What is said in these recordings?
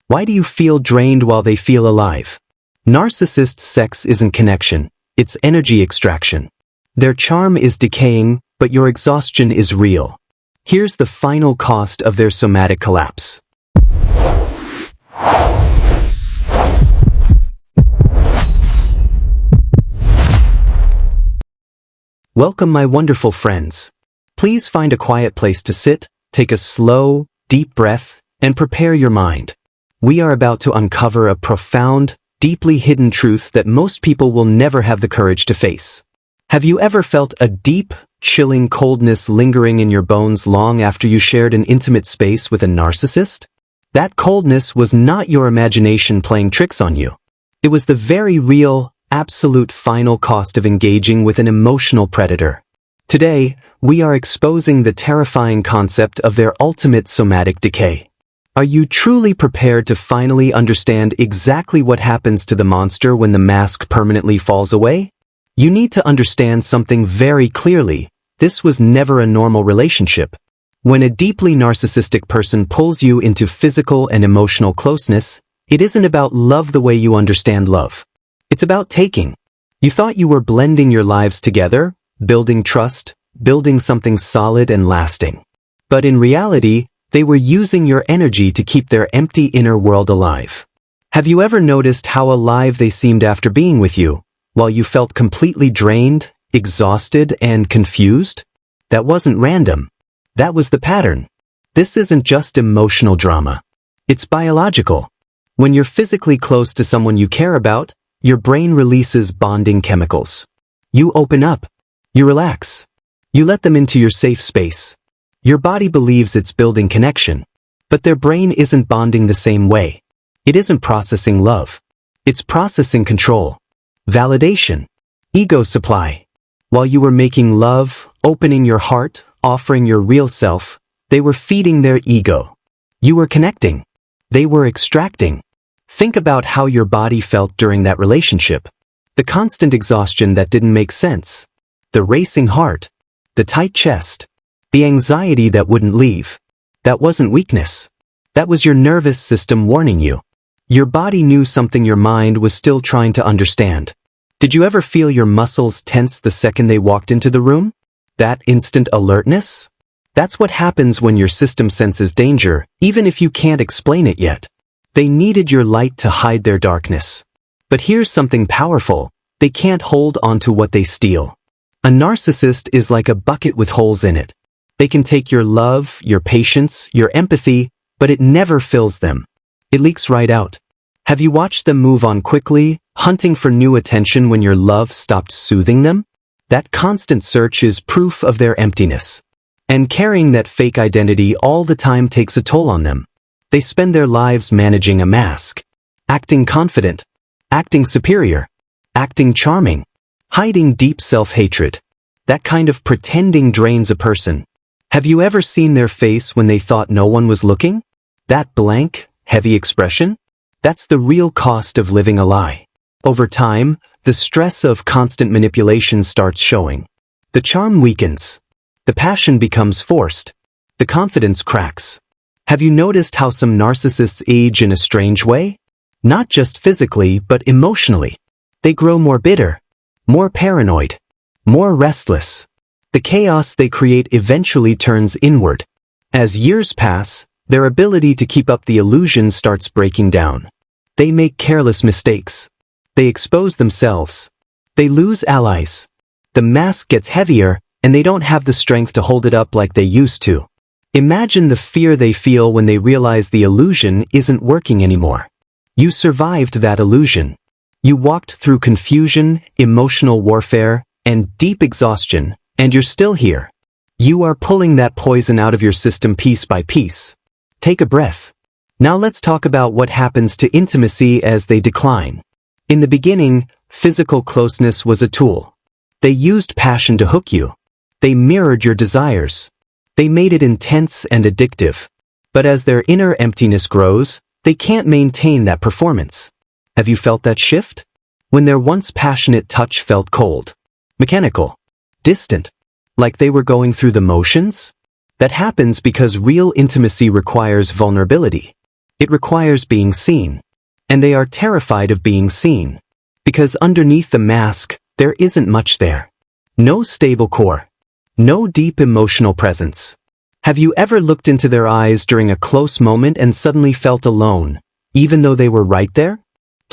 Why do you feel drained while they feel alive? Narcissist sex isn't connection, it's energy extraction. Their charm is decaying, but your exhaustion is real. Here's the final cost of their somatic collapse. Welcome, my wonderful friends. Please find a quiet place to sit, take a slow, deep breath, and prepare your mind. We are about to uncover a profound, deeply hidden truth that most people will never have the courage to face. Have you ever felt a deep, chilling coldness lingering in your bones long after you shared an intimate space with a narcissist? That coldness was not your imagination playing tricks on you. It was the very real, absolute final cost of engaging with an emotional predator. Today, we are exposing the terrifying concept of their ultimate somatic decay. Are you truly prepared to finally understand exactly what happens to the monster when the mask permanently falls away? You need to understand something very clearly. This was never a normal relationship. When a deeply narcissistic person pulls you into physical and emotional closeness, it isn't about love the way you understand love. It's about taking. You thought you were blending your lives together, building trust, building something solid and lasting. But in reality, they were using your energy to keep their empty inner world alive. Have you ever noticed how alive they seemed after being with you, while you felt completely drained, exhausted, and confused? That wasn't random. That was the pattern. This isn't just emotional drama. It's biological. When you're physically close to someone you care about, your brain releases bonding chemicals. You open up. You relax. You let them into your safe space. Your body believes it's building connection, but their brain isn't bonding the same way. It isn't processing love. It's processing control, validation, ego supply. While you were making love, opening your heart, offering your real self, they were feeding their ego. You were connecting. They were extracting. Think about how your body felt during that relationship. The constant exhaustion that didn't make sense. The racing heart. The tight chest. The anxiety that wouldn't leave. That wasn't weakness. That was your nervous system warning you. Your body knew something your mind was still trying to understand. Did you ever feel your muscles tense the second they walked into the room? That instant alertness? That's what happens when your system senses danger, even if you can't explain it yet. They needed your light to hide their darkness. But here's something powerful. They can't hold onto what they steal. A narcissist is like a bucket with holes in it. They can take your love, your patience, your empathy, but it never fills them. It leaks right out. Have you watched them move on quickly, hunting for new attention when your love stopped soothing them? That constant search is proof of their emptiness. And carrying that fake identity all the time takes a toll on them. They spend their lives managing a mask, acting confident, acting superior, acting charming, hiding deep self-hatred. That kind of pretending drains a person. Have you ever seen their face when they thought no one was looking? That blank, heavy expression? That's the real cost of living a lie. Over time, the stress of constant manipulation starts showing. The charm weakens. The passion becomes forced. The confidence cracks. Have you noticed how some narcissists age in a strange way? Not just physically, but emotionally. They grow more bitter, more paranoid, more restless. The chaos they create eventually turns inward. As years pass, their ability to keep up the illusion starts breaking down. They make careless mistakes. They expose themselves. They lose allies. The mask gets heavier, and they don't have the strength to hold it up like they used to. Imagine the fear they feel when they realize the illusion isn't working anymore. You survived that illusion. You walked through confusion, emotional warfare, and deep exhaustion, and you're still here. You are pulling that poison out of your system piece by piece. Take a breath. Now let's talk about what happens to intimacy as they decline. In the beginning, physical closeness was a tool. They used passion to hook you. They mirrored your desires. They made it intense and addictive. But as their inner emptiness grows, they can't maintain that performance. Have you felt that shift? When their once passionate touch felt cold, mechanical, distant, like they were going through the motions? That happens because real intimacy requires vulnerability. It requires being seen. And they are terrified of being seen. Because underneath the mask, there isn't much there. No stable core. No deep emotional presence. Have you ever looked into their eyes during a close moment and suddenly felt alone, even though they were right there?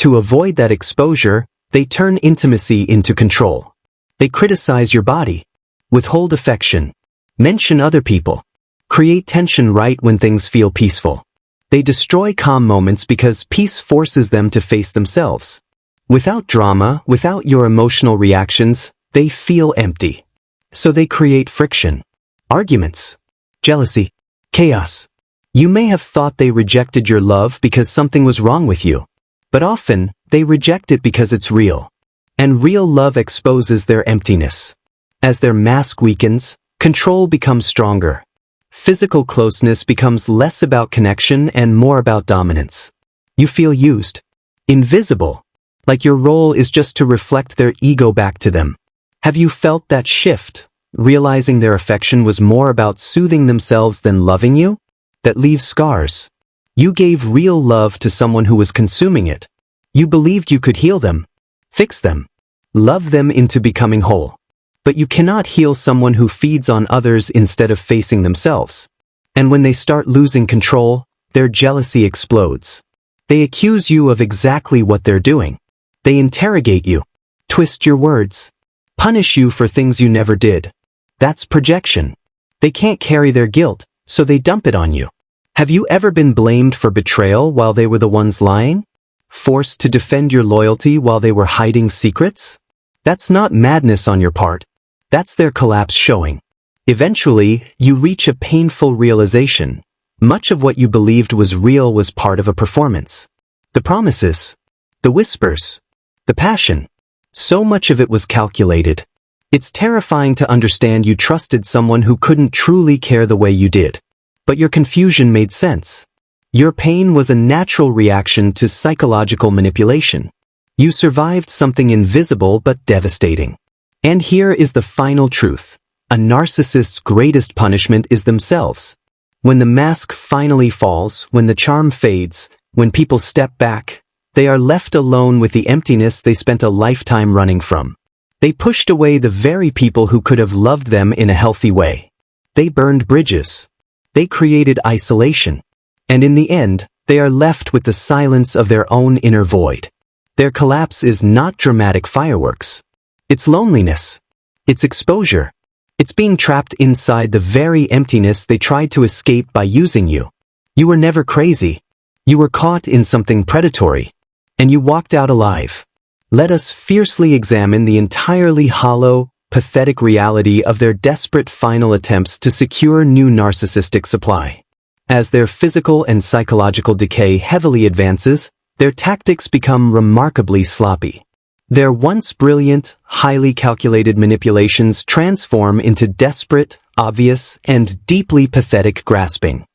To avoid that exposure, they turn intimacy into control. They criticize your body, withhold affection, mention other people, create tension right when things feel peaceful. They destroy calm moments because peace forces them to face themselves. Without drama, without your emotional reactions, they feel empty. So they create friction, arguments, jealousy, chaos. You may have thought they rejected your love because something was wrong with you. But often, they reject it because it's real. And real love exposes their emptiness. As their mask weakens, control becomes stronger. Physical closeness becomes less about connection and more about dominance. You feel used, invisible, like your role is just to reflect their ego back to them. Have you felt that shift, realizing their affection was more about soothing themselves than loving you? That leaves scars. You gave real love to someone who was consuming it. You believed you could heal them, fix them, love them into becoming whole. But you cannot heal someone who feeds on others instead of facing themselves. And when they start losing control, their jealousy explodes. They accuse you of exactly what they're doing. They interrogate you, twist your words, punish you for things you never did. That's projection. They can't carry their guilt, so they dump it on you. Have you ever been blamed for betrayal while they were the ones lying? Forced to defend your loyalty while they were hiding secrets? That's not madness on your part. That's their collapse showing. Eventually, you reach a painful realization. Much of what you believed was real was part of a performance. The promises, the whispers, the passion. So much of it was calculated. It's terrifying to understand you trusted someone who couldn't truly care the way you did. But your confusion made sense. Your pain was a natural reaction to psychological manipulation. You survived something invisible but devastating. And here is the final truth. A narcissist's greatest punishment is themselves. When the mask finally falls, when the charm fades, when people step back, they are left alone with the emptiness they spent a lifetime running from. They pushed away the very people who could have loved them in a healthy way. They burned bridges. They created isolation. And in the end, they are left with the silence of their own inner void. Their collapse is not dramatic fireworks. It's loneliness. It's exposure. It's being trapped inside the very emptiness they tried to escape by using you. You were never crazy. You were caught in something predatory. And you walked out alive. Let us fiercely examine the entirely hollow, pathetic reality of their desperate final attempts to secure new narcissistic supply. As their physical and psychological decay heavily advances, their tactics become remarkably sloppy. Their once brilliant, highly calculated manipulations transform into desperate, obvious, and deeply pathetic grasping.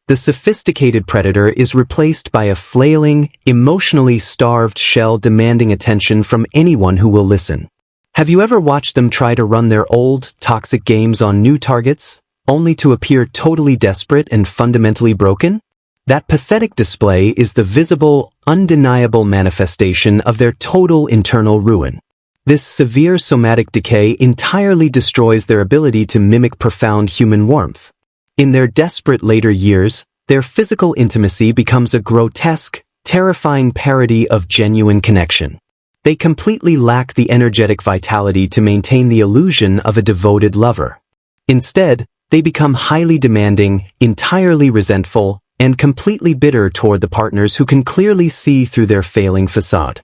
The sophisticated predator is replaced by a flailing, emotionally starved shell demanding attention from anyone who will listen. Have you ever watched them try to run their old, toxic games on new targets, only to appear totally desperate and fundamentally broken? That pathetic display is the visible, undeniable manifestation of their total internal ruin. This severe somatic decay entirely destroys their ability to mimic profound human warmth. In their desperate later years, their physical intimacy becomes a grotesque, terrifying parody of genuine connection. They completely lack the energetic vitality to maintain the illusion of a devoted lover. Instead, they become highly demanding, entirely resentful, and completely bitter toward the partners who can clearly see through their failing facade.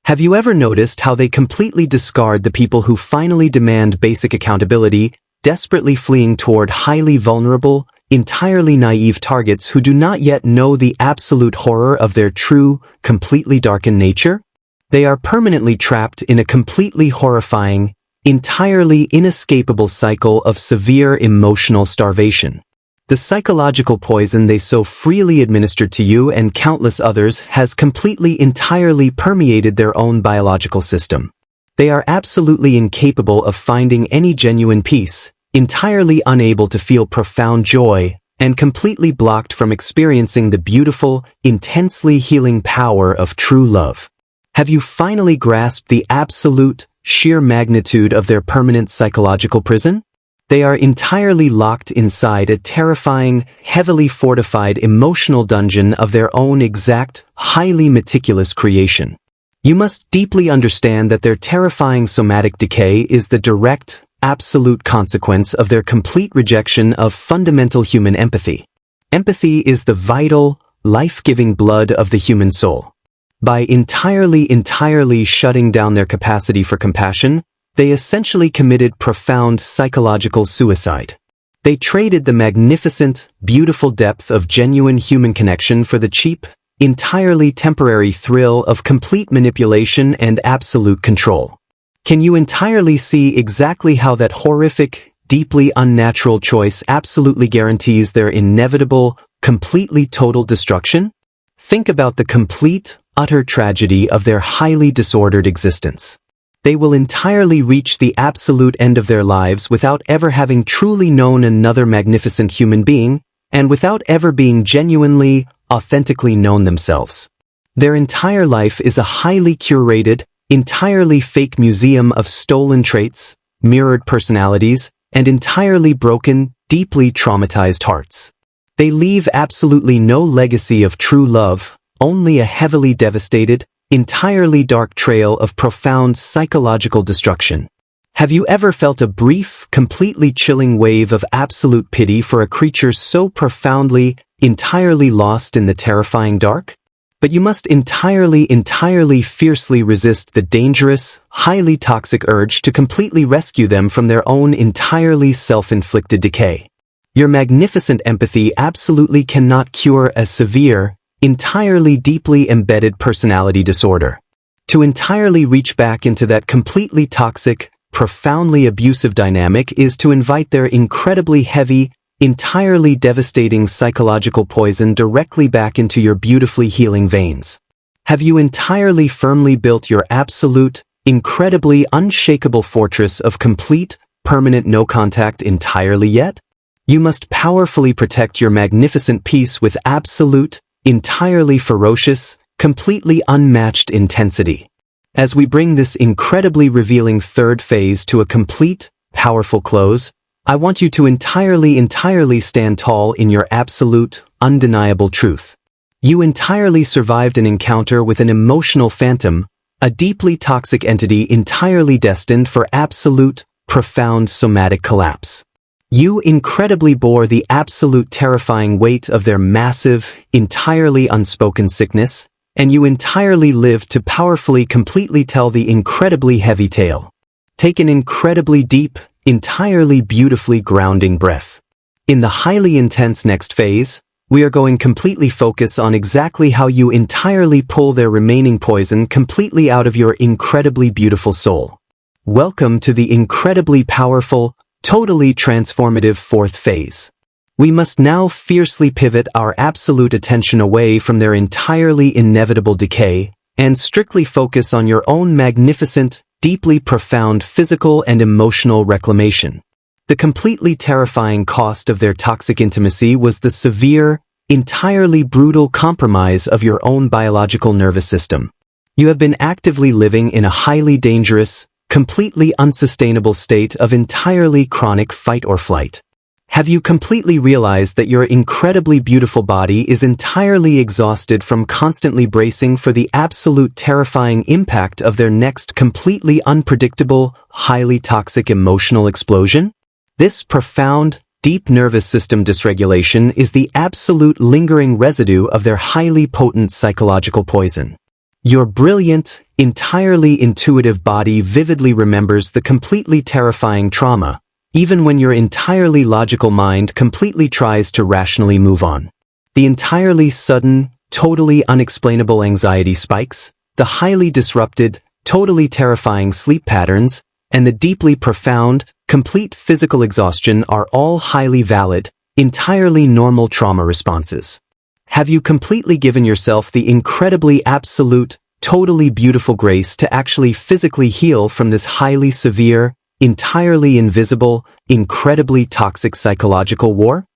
Have you ever noticed how they completely discard the people who finally demand basic accountability, desperately fleeing toward highly vulnerable, entirely naive targets who do not yet know the absolute horror of their true, completely darkened nature? They are permanently trapped in a completely horrifying, entirely inescapable cycle of severe emotional starvation. The psychological poison they so freely administered to you and countless others has completely entirely permeated their own biological system. They are absolutely incapable of finding any genuine peace, entirely unable to feel profound joy, and completely blocked from experiencing the beautiful, intensely healing power of true love. Have you finally grasped the absolute, sheer magnitude of their permanent psychological prison? They are entirely locked inside a terrifying, heavily fortified emotional dungeon of their own exact, highly meticulous creation. You must deeply understand that their terrifying somatic decay is the direct, absolute consequence of their complete rejection of fundamental human empathy. Empathy is the vital, life-giving blood of the human soul. By entirely shutting down their capacity for compassion, they essentially committed profound psychological suicide. They traded the magnificent, beautiful depth of genuine human connection for the cheap, entirely temporary thrill of complete manipulation and absolute control. Can you entirely see exactly how that horrific, deeply unnatural choice absolutely guarantees their inevitable, completely total destruction? Think about the complete, utter tragedy of their highly disordered existence. They will entirely reach the absolute end of their lives without ever having truly known another magnificent human being, and without ever being genuinely, authentically known themselves. Their entire life is a highly curated, entirely fake museum of stolen traits, mirrored personalities, and entirely broken, deeply traumatized hearts. They leave absolutely no legacy of true love, only a heavily devastated, entirely dark trail of profound psychological destruction. Have you ever felt a brief, completely chilling wave of absolute pity for a creature so profoundly, entirely lost in the terrifying dark? But you must entirely fiercely resist the dangerous, highly toxic urge to completely rescue them from their own entirely self-inflicted decay. Your magnificent empathy absolutely cannot cure a severe, entirely deeply embedded personality disorder. To entirely reach back into that completely toxic, profoundly abusive dynamic is to invite their incredibly heavy, entirely devastating psychological poison directly back into your beautifully healing veins. Have you entirely firmly built your absolute, incredibly unshakable fortress of complete, permanent no contact entirely yet? You must powerfully protect your magnificent peace with absolute, entirely ferocious, completely unmatched intensity. As we bring this incredibly revealing third phase to a complete, powerful close, I want you to entirely stand tall in your absolute, undeniable truth. You entirely survived an encounter with an emotional phantom, a deeply toxic entity entirely destined for absolute, profound somatic collapse. You incredibly bore the absolute terrifying weight of their massive, entirely unspoken sickness, and you entirely lived to powerfully completely tell the incredibly heavy tale. Take an incredibly deep, entirely beautifully grounding breath. In the highly intense next phase, we are going completely focus on exactly how you entirely pull their remaining poison completely out of your incredibly beautiful soul. Welcome to the incredibly powerful, totally transformative fourth phase. We must now fiercely pivot our absolute attention away from their entirely inevitable decay and strictly focus on your own magnificent, deeply profound physical and emotional reclamation. The completely terrifying cost of their toxic intimacy was the severe, entirely brutal compromise of your own biological nervous system. You have been actively living in a highly dangerous, completely unsustainable state of entirely chronic fight or flight. Have you completely realized that your incredibly beautiful body is entirely exhausted from constantly bracing for the absolute terrifying impact of their next completely unpredictable, highly toxic emotional explosion? This profound, deep nervous system dysregulation is the absolute lingering residue of their highly potent psychological poison. Your brilliant, entirely intuitive body vividly remembers the completely terrifying trauma, even when your entirely logical mind completely tries to rationally move on. The entirely sudden, totally unexplainable anxiety spikes, the highly disrupted, totally terrifying sleep patterns, and the deeply profound, complete physical exhaustion are all highly valid, entirely normal trauma responses. Have you completely given yourself the incredibly absolute, totally beautiful grace to actually physically heal from this highly severe, entirely invisible, incredibly toxic psychological war?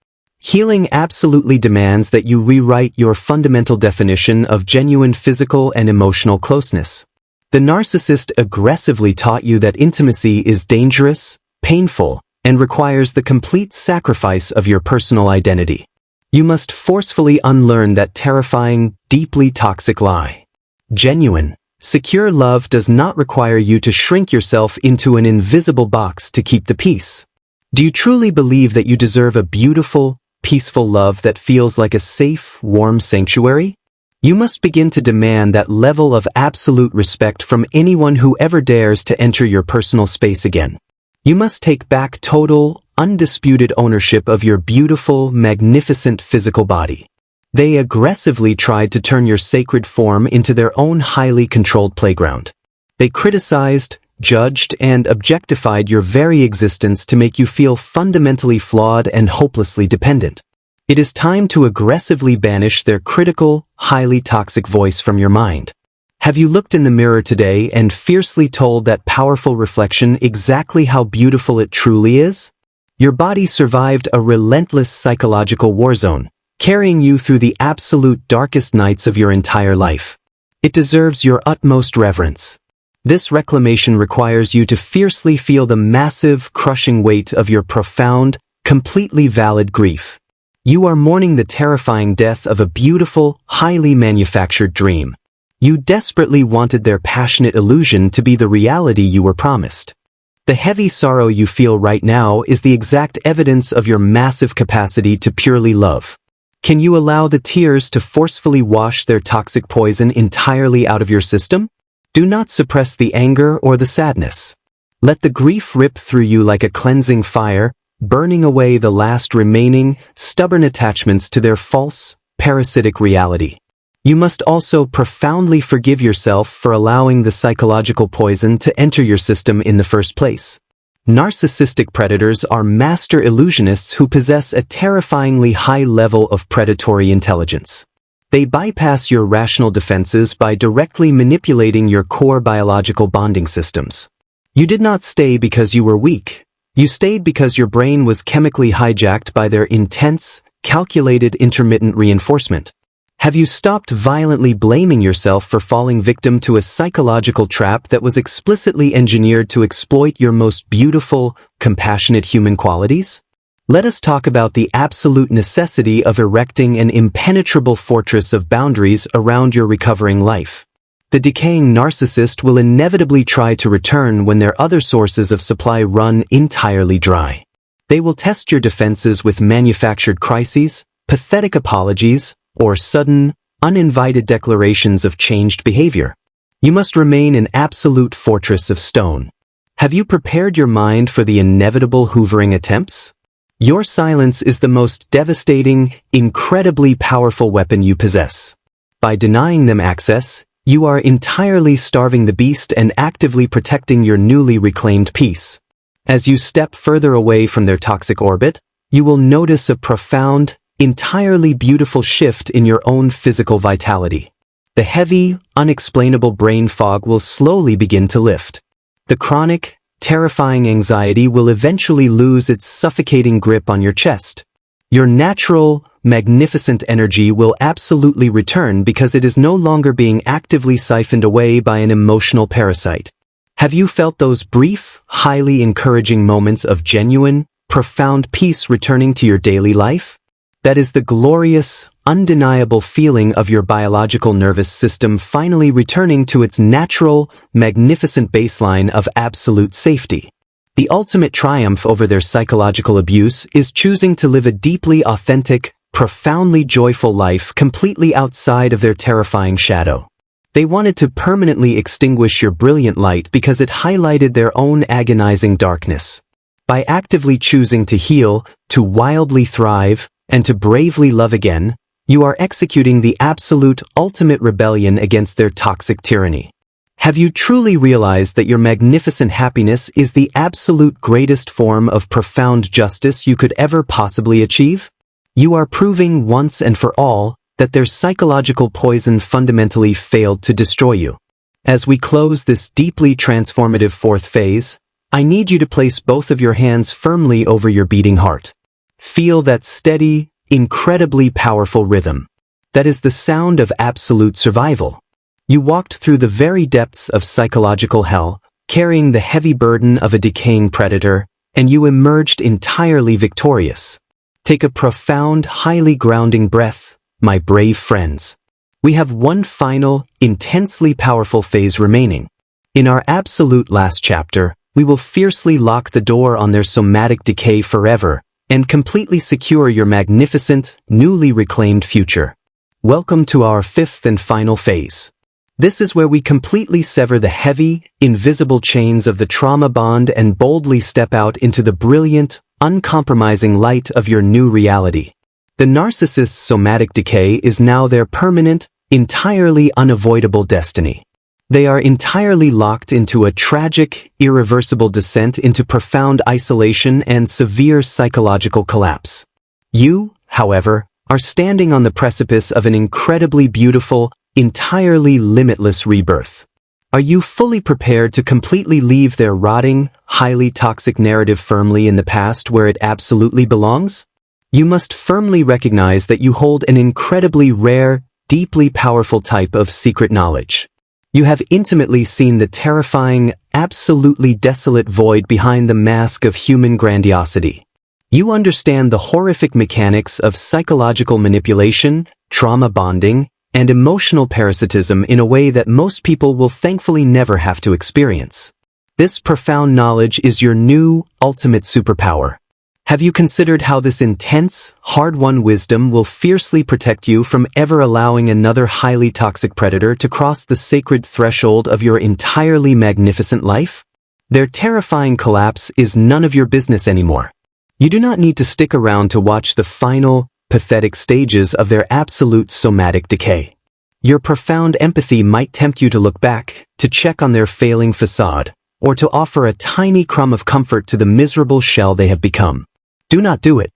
Healing absolutely demands that you rewrite your fundamental definition of genuine physical and emotional closeness. The narcissist aggressively taught you that intimacy is dangerous, painful, and requires the complete sacrifice of your personal identity. You must forcefully unlearn that terrifying, deeply toxic lie. Genuine, secure love does not require you to shrink yourself into an invisible box to keep the peace. Do you truly believe that you deserve a beautiful, peaceful love that feels like a safe, warm sanctuary? You must begin to demand that level of absolute respect from anyone who ever dares to enter your personal space again. You must take back total, undisputed ownership of your beautiful, magnificent physical body. They aggressively tried to turn your sacred form into their own highly controlled playground. They criticized, judged, and objectified your very existence to make you feel fundamentally flawed and hopelessly dependent. It is time to aggressively banish their critical, highly toxic voice from your mind. Have you looked in the mirror today and fiercely told that powerful reflection exactly how beautiful it truly is? Your body survived a relentless psychological war zone, carrying you through the absolute darkest nights of your entire life. It deserves your utmost reverence. This reclamation requires you to fiercely feel the massive, crushing weight of your profound, completely valid grief. You are mourning the terrifying death of a beautiful, highly manufactured dream. You desperately wanted their passionate illusion to be the reality you were promised. The heavy sorrow you feel right now is the exact evidence of your massive capacity to purely love. Can you allow the tears to forcefully wash their toxic poison entirely out of your system? Do not suppress the anger or the sadness. Let the grief rip through you like a cleansing fire, burning away the last remaining, stubborn attachments to their false, parasitic reality. You must also profoundly forgive yourself for allowing the psychological poison to enter your system in the first place. Narcissistic predators are master illusionists who possess a terrifyingly high level of predatory intelligence. They bypass your rational defenses by directly manipulating your core biological bonding systems. You did not stay because you were weak. You stayed because your brain was chemically hijacked by their intense, calculated intermittent reinforcement. Have you stopped violently blaming yourself for falling victim to a psychological trap that was explicitly engineered to exploit your most beautiful, compassionate human qualities? Let us talk about the absolute necessity of erecting an impenetrable fortress of boundaries around your recovering life. The decaying narcissist will inevitably try to return when their other sources of supply run entirely dry. They will test your defenses with manufactured crises, pathetic apologies, or sudden, uninvited declarations of changed behavior. You must remain an absolute fortress of stone. Have you prepared your mind for the inevitable hoovering attempts? Your silence is the most devastating, incredibly powerful weapon you possess. By denying them access, you are entirely starving the beast and actively protecting your newly reclaimed peace. As you step further away from their toxic orbit, you will notice a profound, entirely beautiful shift in your own physical vitality. The heavy, unexplainable brain fog will slowly begin to lift. The chronic, terrifying anxiety will eventually lose its suffocating grip on your chest. Your natural, magnificent energy will absolutely return because it is no longer being actively siphoned away by an emotional parasite. Have you felt those brief, highly encouraging moments of genuine, profound peace returning to your daily life? That is the glorious, undeniable feeling of your biological nervous system finally returning to its natural, magnificent baseline of absolute safety. The ultimate triumph over their psychological abuse is choosing to live a deeply authentic, profoundly joyful life completely outside of their terrifying shadow. They wanted to permanently extinguish your brilliant light because it highlighted their own agonizing darkness. By actively choosing to heal, to wildly thrive, and to bravely love again, you are executing the absolute ultimate rebellion against their toxic tyranny. Have you truly realized that your magnificent happiness is the absolute greatest form of profound justice you could ever possibly achieve? You are proving once and for all that their psychological poison fundamentally failed to destroy you. As we close this deeply transformative fourth phase, I need you to place both of your hands firmly over your beating heart. Feel that steady, incredibly powerful rhythm. That is the sound of absolute survival. You walked through the very depths of psychological hell, carrying the heavy burden of a decaying predator, and you emerged entirely victorious. Take a profound, highly grounding breath, my brave friends. We have one final, intensely powerful phase remaining. In our absolute last chapter, we will fiercely lock the door on their somatic decay forever and completely secure your magnificent, newly reclaimed future. Welcome to our fifth and final phase. This is where we completely sever the heavy, invisible chains of the trauma bond and boldly step out into the brilliant, uncompromising light of your new reality. The narcissist's somatic decay is now their permanent, entirely unavoidable destiny. They are entirely locked into a tragic, irreversible descent into profound isolation and severe psychological collapse. You, however, are standing on the precipice of an incredibly beautiful, entirely limitless rebirth. Are you fully prepared to completely leave their rotting, highly toxic narrative firmly in the past where it absolutely belongs? You must firmly recognize that you hold an incredibly rare, deeply powerful type of secret knowledge. You have intimately seen the terrifying, absolutely desolate void behind the mask of human grandiosity. You understand the horrific mechanics of psychological manipulation, trauma bonding, and emotional parasitism in a way that most people will thankfully never have to experience. This profound knowledge is your new, ultimate superpower. Have you considered how this intense, hard-won wisdom will fiercely protect you from ever allowing another highly toxic predator to cross the sacred threshold of your entirely magnificent life? Their terrifying collapse is none of your business anymore. You do not need to stick around to watch the final, pathetic stages of their absolute somatic decay. Your profound empathy might tempt you to look back, to check on their failing facade, or to offer a tiny crumb of comfort to the miserable shell they have become. Do not do it.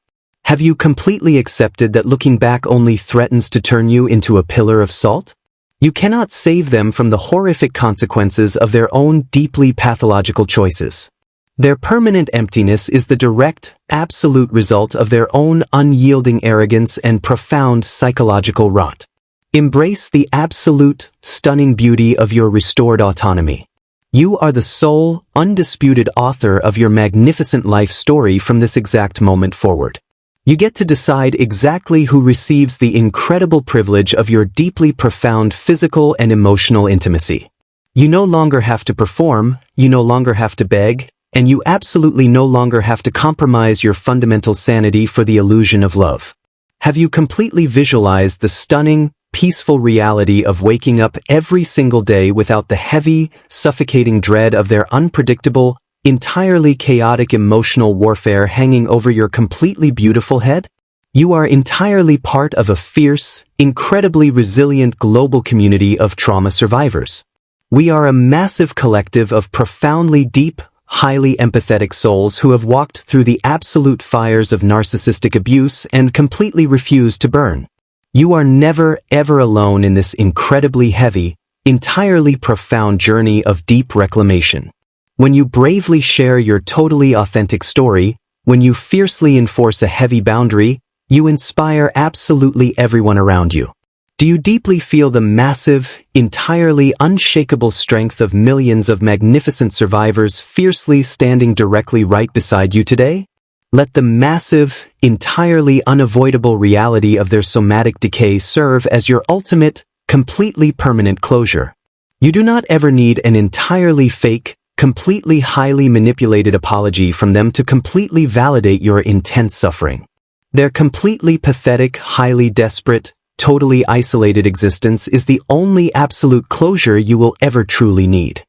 Have you completely accepted that looking back only threatens to turn you into a pillar of salt? You cannot save them from the horrific consequences of their own deeply pathological choices. Their permanent emptiness is the direct, absolute result of their own unyielding arrogance and profound psychological rot. Embrace the absolute, stunning beauty of your restored autonomy. You are the sole, undisputed author of your magnificent life story from this exact moment forward. You get to decide exactly who receives the incredible privilege of your deeply profound physical and emotional intimacy. You no longer have to perform, you no longer have to beg, and you absolutely no longer have to compromise your fundamental sanity for the illusion of love. Have you completely visualized the stunning, peaceful reality of waking up every single day without the heavy, suffocating dread of their unpredictable, entirely chaotic emotional warfare hanging over your completely beautiful head? You are entirely part of a fierce, incredibly resilient global community of trauma survivors. We are a massive collective of profoundly deep, highly empathetic souls who have walked through the absolute fires of narcissistic abuse and completely refused to burn. You are never, ever alone in this incredibly heavy, entirely profound journey of deep reclamation. When you bravely share your totally authentic story, when you fiercely enforce a heavy boundary, you inspire absolutely everyone around you. Do you deeply feel the massive, entirely unshakable strength of millions of magnificent survivors fiercely standing directly right beside you today? Let the massive, entirely unavoidable reality of their somatic decay serve as your ultimate, completely permanent closure. You do not ever need an entirely fake, completely highly manipulated apology from them to completely validate your intense suffering. Their completely pathetic, highly desperate, totally isolated existence is the only absolute closure you will ever truly need.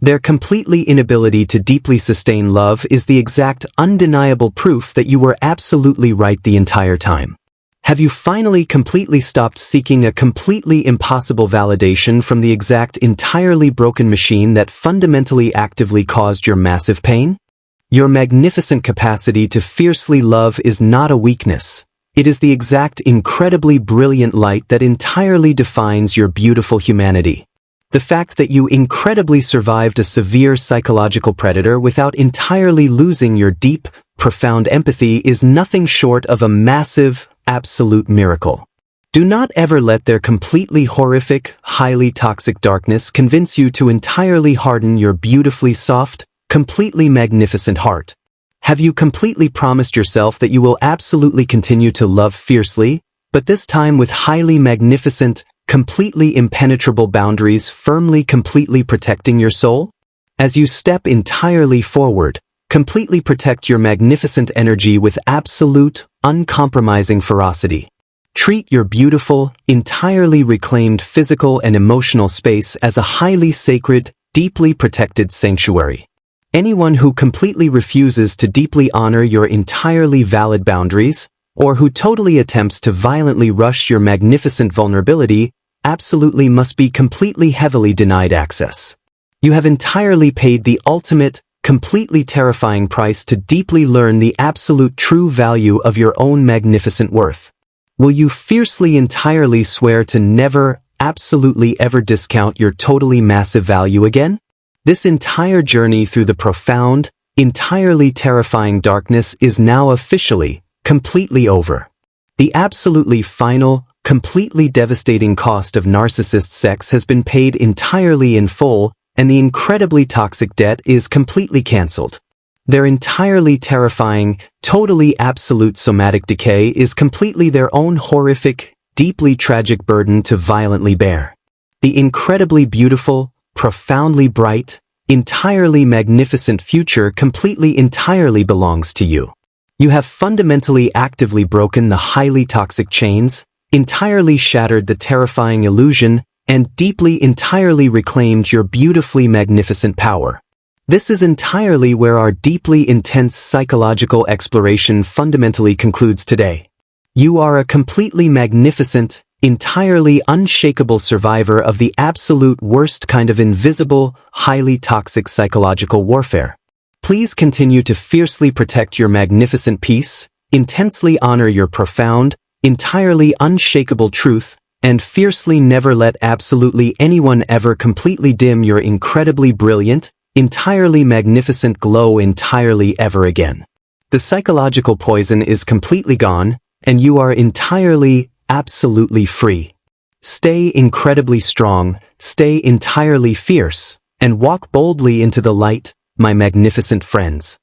Their completely inability to deeply sustain love is the exact undeniable proof that you were absolutely right the entire time. Have you finally completely stopped seeking a completely impossible validation from the exact entirely broken machine that fundamentally actively caused your massive pain? Your magnificent capacity to fiercely love is not a weakness. It is the exact incredibly brilliant light that entirely defines your beautiful humanity. The fact that you incredibly survived a severe psychological predator without entirely losing your deep, profound empathy is nothing short of a massive, absolute miracle. Do not ever let their completely horrific, highly toxic darkness convince you to entirely harden your beautifully soft, completely magnificent heart. Have you completely promised yourself that you will absolutely continue to love fiercely, but this time with highly magnificent, completely impenetrable boundaries firmly completely protecting your soul? As you step entirely forward, completely protect your magnificent energy with absolute, uncompromising ferocity. Treat your beautiful, entirely reclaimed physical and emotional space as a highly sacred, deeply protected sanctuary. Anyone who completely refuses to deeply honor your entirely valid boundaries, or who totally attempts to violently rush your magnificent vulnerability, absolutely must be completely heavily denied access. You have entirely paid the ultimate, completely terrifying price to deeply learn the absolute true value of your own magnificent worth. Will you fiercely entirely swear to never, absolutely ever discount your totally massive value again? This entire journey through the profound, entirely terrifying darkness is now officially, completely over. The absolutely final, completely devastating cost of narcissist sex has been paid entirely in full, and the incredibly toxic debt is completely cancelled. Their entirely terrifying, totally absolute somatic decay is completely their own horrific, deeply tragic burden to violently bear. The incredibly beautiful, profoundly bright, entirely magnificent future completely entirely belongs to you. You have fundamentally actively broken the highly toxic chains, entirely shattered the terrifying illusion, and deeply entirely reclaimed your beautifully magnificent power. This is entirely where our deeply intense psychological exploration fundamentally concludes today. You are a completely magnificent, entirely unshakable survivor of the absolute worst kind of invisible, highly toxic psychological warfare. Please continue to fiercely protect your magnificent peace, intensely honor your profound, entirely unshakable truth, and fiercely never let absolutely anyone ever completely dim your incredibly brilliant, entirely magnificent glow entirely ever again. The psychological poison is completely gone, and you are entirely, absolutely free. Stay incredibly strong, stay entirely fierce, and walk boldly into the light, my magnificent friends.